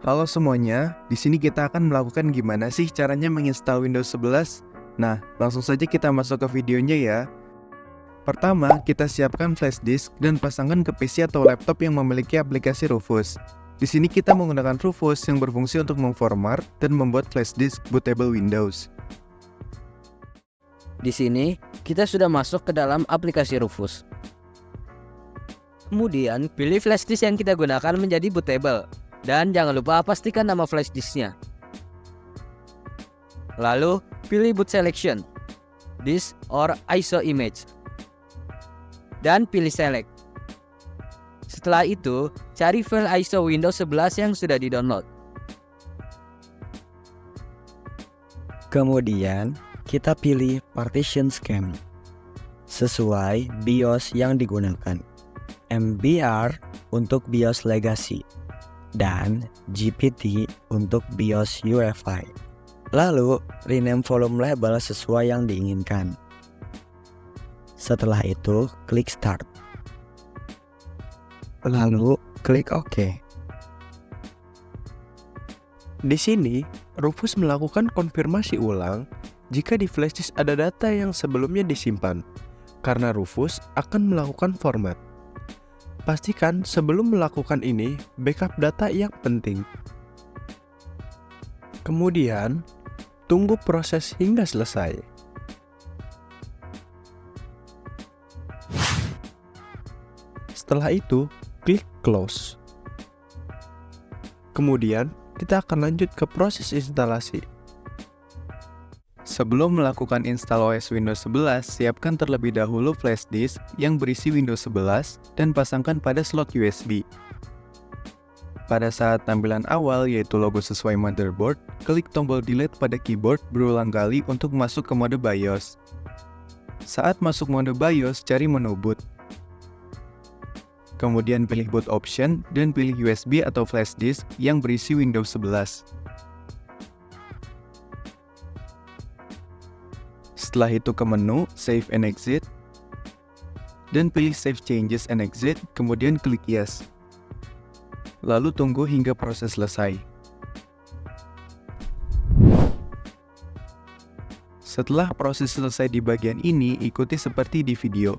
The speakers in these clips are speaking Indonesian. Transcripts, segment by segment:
Halo semuanya, di sini kita akan melakukan gimana sih caranya menginstal Windows 11. Nah, langsung saja kita masuk ke videonya ya. Pertama, kita siapkan flash disk dan pasangkan ke PC atau laptop yang memiliki aplikasi Rufus. Di sini kita menggunakan Rufus yang berfungsi untuk memformat dan membuat flash disk bootable Windows. Di sini, kita sudah masuk ke dalam aplikasi Rufus. Kemudian, pilih flash disk yang kita gunakan menjadi bootable. Dan jangan lupa pastikan nama flash disknya. Lalu, pilih boot selection, disk or ISO image. Dan pilih select. Setelah itu, cari file ISO Windows 11 yang sudah di-download. Kemudian, kita pilih partition scheme sesuai BIOS yang digunakan. MBR untuk BIOS legacy dan GPT untuk BIOS UEFI. Lalu, rename volume label sesuai yang diinginkan. Setelah itu, klik Start. Lalu, klik OK. Di sini, Rufus melakukan konfirmasi ulang jika di flash disk ada data yang sebelumnya disimpan, karena Rufus akan melakukan format. Pastikan sebelum melakukan ini, backup data yang penting. Kemudian, tunggu proses hingga selesai. Setelah itu, klik Close. Kemudian, kita akan lanjut ke proses instalasi. Sebelum melakukan install OS Windows 11, siapkan terlebih dahulu flash disk yang berisi Windows 11 dan pasangkan pada slot USB. Pada saat tampilan awal yaitu logo sesuai motherboard, klik tombol delete pada keyboard berulang kali untuk masuk ke mode BIOS. Saat masuk mode BIOS, cari menu boot. Kemudian pilih boot option dan pilih USB atau flash disk yang berisi Windows 11. Setelah itu ke menu Save and Exit dan pilih Save Changes and Exit, kemudian klik Yes. Lalu tunggu hingga proses selesai. Setelah proses selesai di bagian ini, ikuti seperti di video.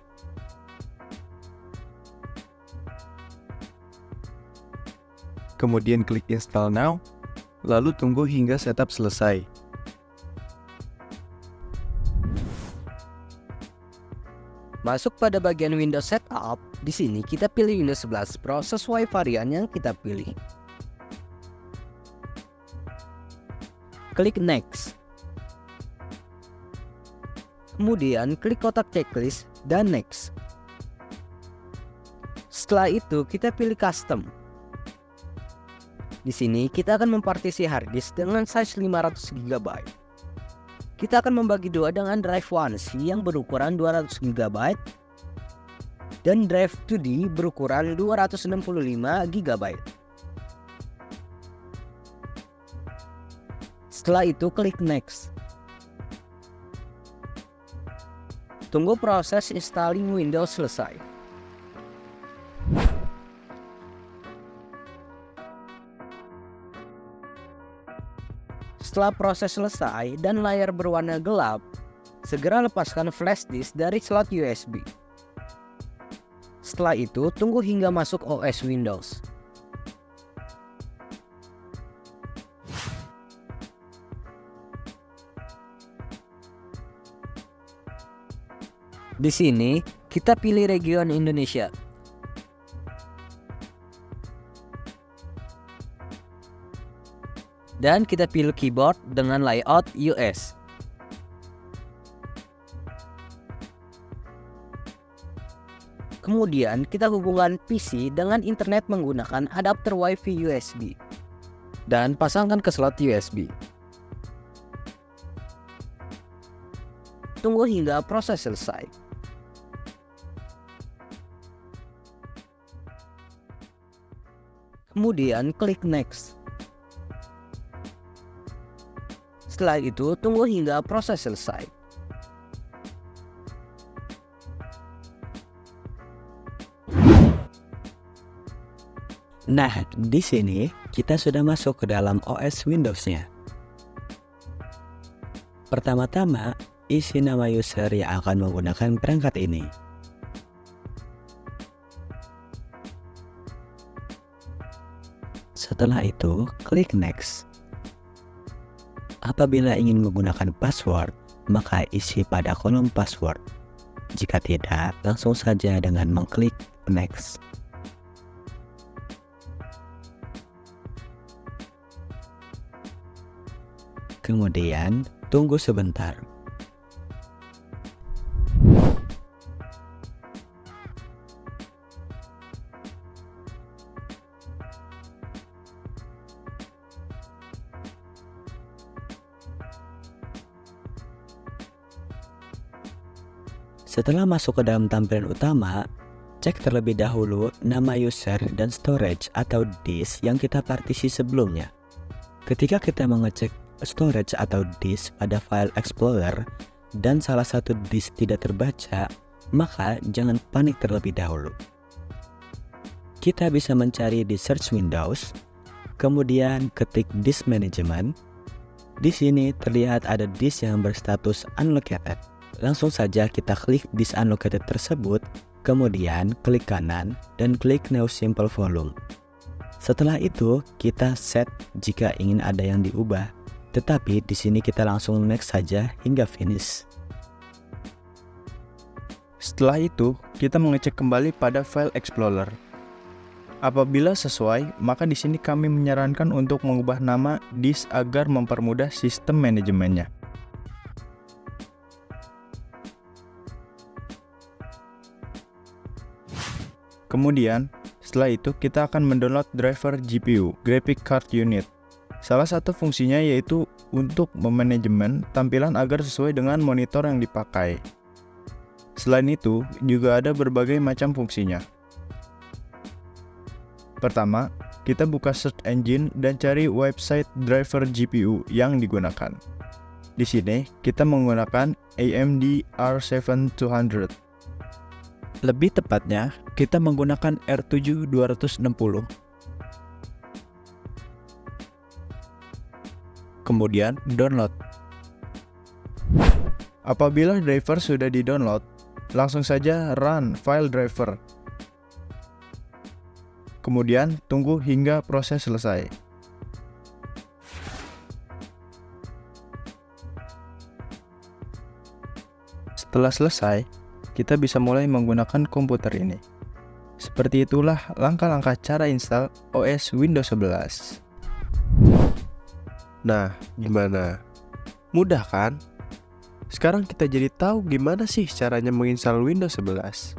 Kemudian klik Install Now, lalu tunggu hingga setup selesai. Masuk pada bagian Windows Setup, di sini kita pilih Windows 11 Pro sesuai varian yang kita pilih. Klik Next. Kemudian klik kotak checklist dan Next. Setelah itu kita pilih Custom. Di sini kita akan mempartisi hard disk dengan size 500 GB. Kita akan membagi dua dengan drive 1C yang berukuran 200 GB dan drive 2D berukuran 265 GB. Setelah itu klik Next. Tunggu proses installing Windows selesai. Setelah proses selesai dan layar berwarna gelap, segera lepaskan flash disk dari slot USB. Setelah itu, tunggu hingga masuk OS Windows. Di sini, kita pilih region Indonesia. Dan kita pilih keyboard dengan layout US. Kemudian kita hubungkan PC dengan internet menggunakan adapter WiFi USB. Dan pasangkan ke slot USB. Tunggu hingga proses selesai. Kemudian klik Next. Setelah itu, tunggu hingga proses selesai. Nah, di sini kita sudah masuk ke dalam OS Windows-nya. Pertama-tama, isi nama user yang akan menggunakan perangkat ini. Setelah itu, klik Next. Apabila ingin menggunakan password, maka isi pada kolom password. Jika tidak, langsung saja dengan mengklik Next. Kemudian, tunggu sebentar. Setelah masuk ke dalam tampilan utama, cek terlebih dahulu nama user dan storage atau disk yang kita partisi sebelumnya. Ketika kita mengecek storage atau disk pada file Explorer dan salah satu disk tidak terbaca, maka jangan panik terlebih dahulu. Kita bisa mencari di search Windows, kemudian ketik disk management. Di sini terlihat ada disk yang berstatus unallocated. Langsung saja kita klik disk unallocated tersebut, kemudian klik kanan dan klik New Simple Volume. Setelah itu, kita set jika ingin ada yang diubah. Tetapi di sini kita langsung next saja hingga finish. Setelah itu, kita mengecek kembali pada file Explorer. Apabila sesuai, maka di sini kami menyarankan untuk mengubah nama disk agar mempermudah sistem manajemennya. Kemudian, setelah itu kita akan mendownload driver GPU, Graphic Card Unit. Salah satu fungsinya yaitu untuk memanajemen tampilan agar sesuai dengan monitor yang dipakai. Selain itu, juga ada berbagai macam fungsinya. Pertama, kita buka search engine dan cari website driver GPU yang digunakan. Di sini, kita menggunakan AMD R7 200. Lebih tepatnya, kita menggunakan R7 260. Kemudian download. Apabila driver sudah di-download, langsung saja run file driver. Kemudian tunggu hingga proses selesai. Setelah selesai, kita bisa mulai menggunakan komputer ini. Seperti itulah langkah-langkah cara install OS Windows 11. Nah, gimana? Mudah kan? Sekarang kita jadi tahu gimana sih caranya menginstal Windows 11.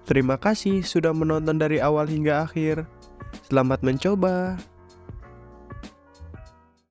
Terima kasih sudah menonton dari awal hingga akhir. Selamat mencoba.